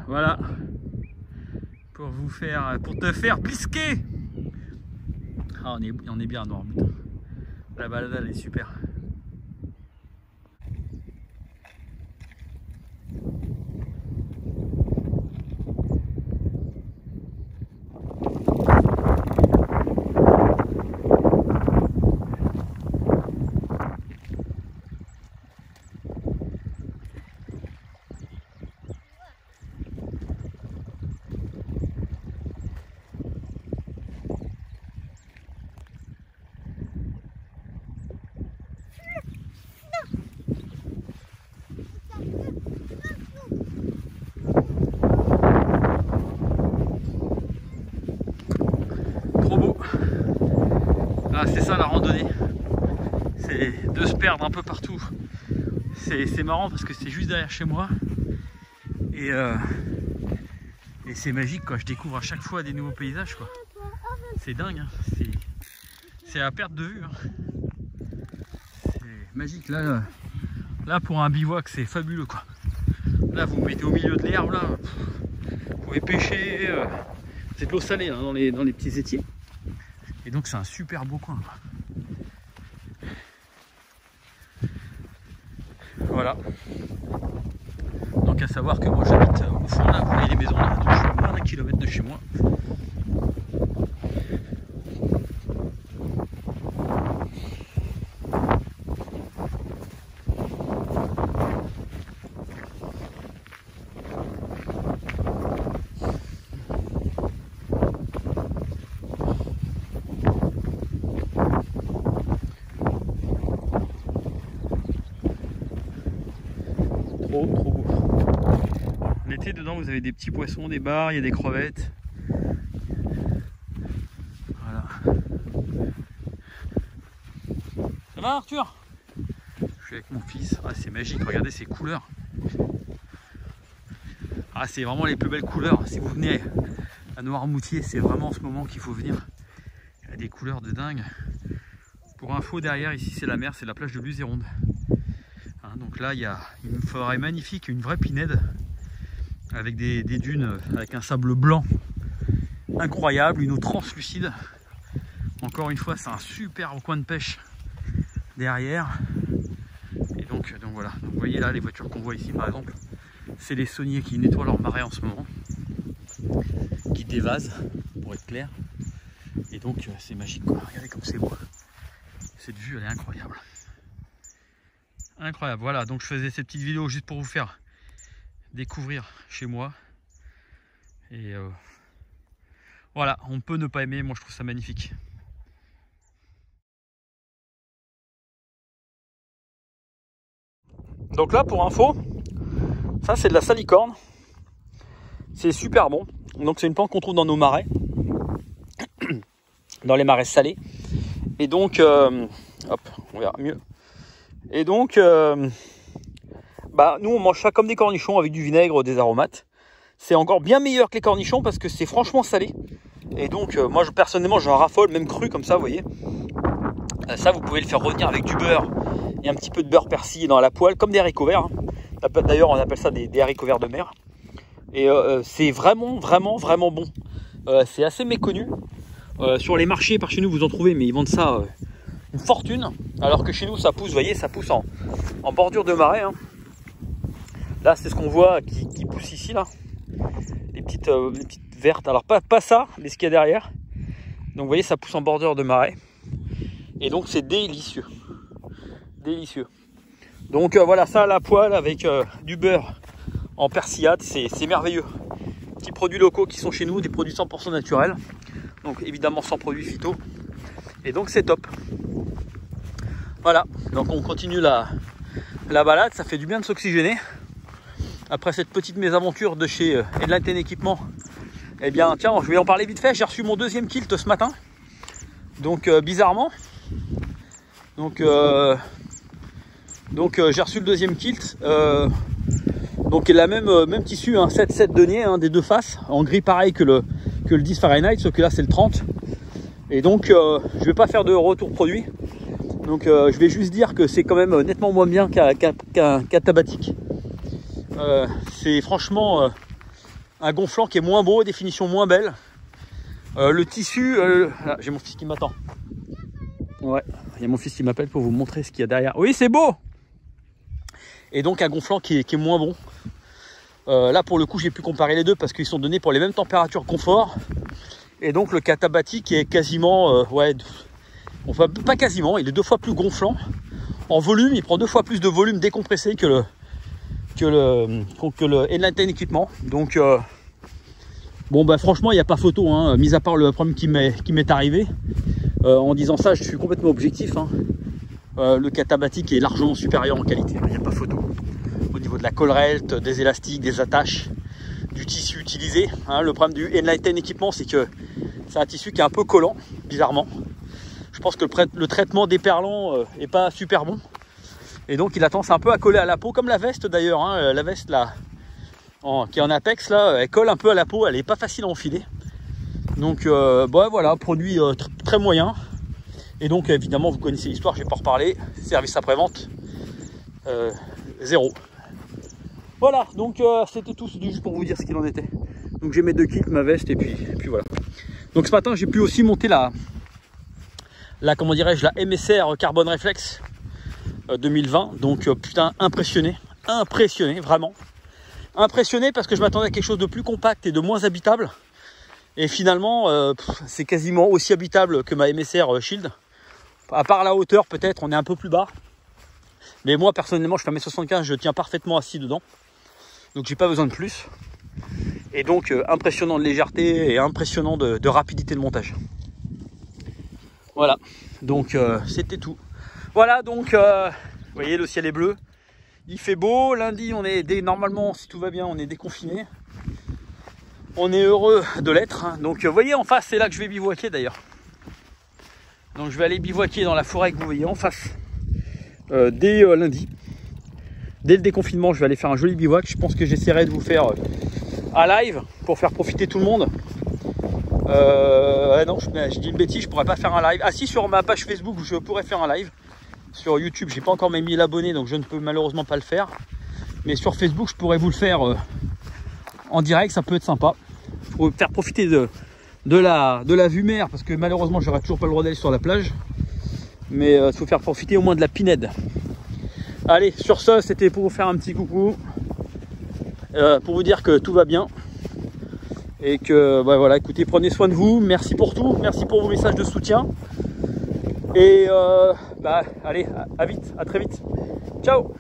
Voilà. Pour te faire blisquer. Ah, on est bien dans le bout. La balade elle est super. Ah, c'est ça la randonnée, c'est de se perdre un peu partout. C'est marrant parce que c'est juste derrière chez moi et c'est magique quoi. Je découvre à chaque fois des nouveaux paysages quoi. C'est dingue, hein. C'est à perte de vue, hein. C'est magique là pour un bivouac c'est fabuleux quoi. Là vous mettez au milieu de l'herbe là, vous pouvez pêcher, c'est de l'eau salée hein, dans les petits étiers. Et donc c'est un super beau coin quoi. Voilà. Donc à savoir que moi j'habite au fond là, vous voyez les maisons là, donc je suis à moins d'un kilomètre de chez moi. Trop beau. L'été dedans vous avez des petits poissons, des bars, il y a des crevettes. Voilà. Ça va Arthur? Je suis avec mon fils. Ah c'est magique, regardez ces couleurs. Ah c'est vraiment les plus belles couleurs. Si vous venez à Noirmoutier, c'est vraiment en ce moment qu'il faut venir. Il y a des couleurs de dingue. Pour info derrière ici c'est la mer, c'est la plage de Luzéronde. Donc là il y a une forêt magnifique, une vraie pinède avec des dunes avec un sable blanc incroyable, une eau translucide. Encore une fois c'est un super coin de pêche derrière. Et donc voilà, donc, vous voyez là les voitures qu'on voit ici par exemple, c'est les sauniers qui nettoient leur marais en ce moment, qui dévasent pour être clair. Et donc c'est magique quoi, regardez comme c'est beau. Cette vue elle est incroyable. Incroyable, voilà, donc je faisais cette petite vidéo juste pour vous faire découvrir chez moi. Et voilà, on peut ne pas aimer, moi je trouve ça magnifique. Donc là pour info, ça c'est de la salicorne. C'est super bon. Donc c'est une plante qu'on trouve dans nos marais. Dans les marais salés. Et donc, hop, on verra mieux. Et donc, nous on mange ça comme des cornichons avec du vinaigre, des aromates. C'est encore bien meilleur que les cornichons parce que c'est franchement salé. Et donc, moi personnellement, j'en raffole, même cru comme ça, vous voyez. Ça, vous pouvez le faire revenir avec du beurre et un petit peu de beurre persillé dans la poêle, comme des haricots verts. Hein. D'ailleurs, on appelle ça des haricots verts de mer. Et c'est vraiment bon. C'est assez méconnu. Sur les marchés, par chez nous, vous en trouvez, mais ils vendent ça une fortune. Alors que chez nous, ça pousse, vous voyez, ça pousse en bordure de marais. Hein. Là, c'est ce qu'on voit qui pousse ici, là. Les petites vertes. Alors, pas ça, mais ce qu'il y a derrière. Donc, vous voyez, ça pousse en bordure de marais. Et donc, c'est délicieux. Délicieux. Donc, voilà, ça à la poêle avec du beurre en persillade, c'est merveilleux. Petits produits locaux qui sont chez nous, des produits 100% naturels. Donc, évidemment, sans produits phyto. Et donc, c'est top. Voilà, donc on continue la balade, ça fait du bien de s'oxygéner. Après cette petite mésaventure de chez Enlighten Équipement, eh bien tiens, je vais en parler vite fait, j'ai reçu mon deuxième kilt ce matin. Donc bizarrement, donc j'ai reçu le deuxième kilt. Donc la même tissu, hein, 7 deniers, hein, des deux faces, en gris pareil que le 10 Fahrenheit, sauf que là c'est le 30. Et donc je vais pas faire de retour produit. Donc je vais juste dire que c'est quand même nettement moins bien qu'un tabatique. C'est franchement un gonflant qui est moins beau, définition moins belle. Le tissu, là, j'ai mon fils qui m'attend. Ouais, il y a mon fils qui m'appelle pour vous montrer ce qu'il y a derrière. Oui, c'est beau. Et donc un gonflant qui est moins bon. Là pour le coup j'ai pu comparer les deux parce qu'ils sont donnés pour les mêmes températures confort. Et donc le Katabatic qui est quasiment, enfin pas quasiment, il est 2 fois plus gonflant. En volume, il prend 2 fois plus de volume décompressé que le Enlighten équipement. Donc bon bah franchement il n'y a pas photo, hein, mis à part le problème qui m'est arrivé. En disant ça, je suis complètement objectif, hein. Le Katabatic est largement supérieur en qualité, il n'y a pas photo. Au niveau de la collerette, des élastiques, des attaches, du tissu utilisé, hein. Le problème du Enlighten équipement, c'est que c'est un tissu qui est un peu collant, bizarrement. Je pense que le traitement des perlants est pas super bon. Et donc il a tendance un peu à coller à la peau, comme la veste d'ailleurs, hein. La veste là, qui est en Apex, là, elle colle un peu à la peau, elle est pas facile à enfiler. Donc bon, voilà, produit très moyen. Et donc évidemment vous connaissez l'histoire, je vais pas reparler. Service après-vente 0. Voilà, donc c'était tout, c'était juste pour vous dire ce qu'il en était. Donc j'ai mes 2 kits, ma veste et puis voilà. Donc ce matin j'ai pu aussi monter la comment dirais-je, la MSR Carbon Reflex 2020. Donc putain, impressionné, vraiment. Impressionné parce que je m'attendais à quelque chose de plus compact et de moins habitable. Et finalement, c'est quasiment aussi habitable que ma MSR Shield. À part la hauteur, peut-être, on est un peu plus bas. Mais moi, personnellement, je fais 1m75, je tiens parfaitement assis dedans. Donc, j'ai pas besoin de plus. Et donc, impressionnant de légèreté et impressionnant de rapidité de montage. Voilà. Donc, c'était tout. Voilà, donc, vous voyez, le ciel est bleu. Il fait beau. Lundi, normalement, si tout va bien, on est déconfiné. On est heureux de l'être. Donc vous voyez en face, c'est là que je vais bivouaquer d'ailleurs. Donc je vais aller bivouaquer dans la forêt que vous voyez en face dès lundi. Dès le déconfinement, je vais aller faire un joli bivouac. Je pense que j'essaierai de vous faire un live pour faire profiter tout le monde. Non, je dis une bêtise, je pourrais pas faire un live. Ah si, sur ma page Facebook, je pourrais faire un live. Sur YouTube, j'ai pas encore mes 1000 abonnés, donc je ne peux malheureusement pas le faire. Mais sur Facebook, je pourrais vous le faire en direct, ça peut être sympa. Faut faire profiter de la vue mer, parce que malheureusement j'aurai toujours pas le droit d'aller sur la plage. Mais il faut faire profiter au moins de la pinède. Allez, sur ce, c'était pour vous faire un petit coucou. Pour vous dire que tout va bien. Et que bah, voilà, écoutez, prenez soin de vous. Merci pour tout, merci pour vos messages de soutien. Et bah allez, à vite, à très vite. Ciao.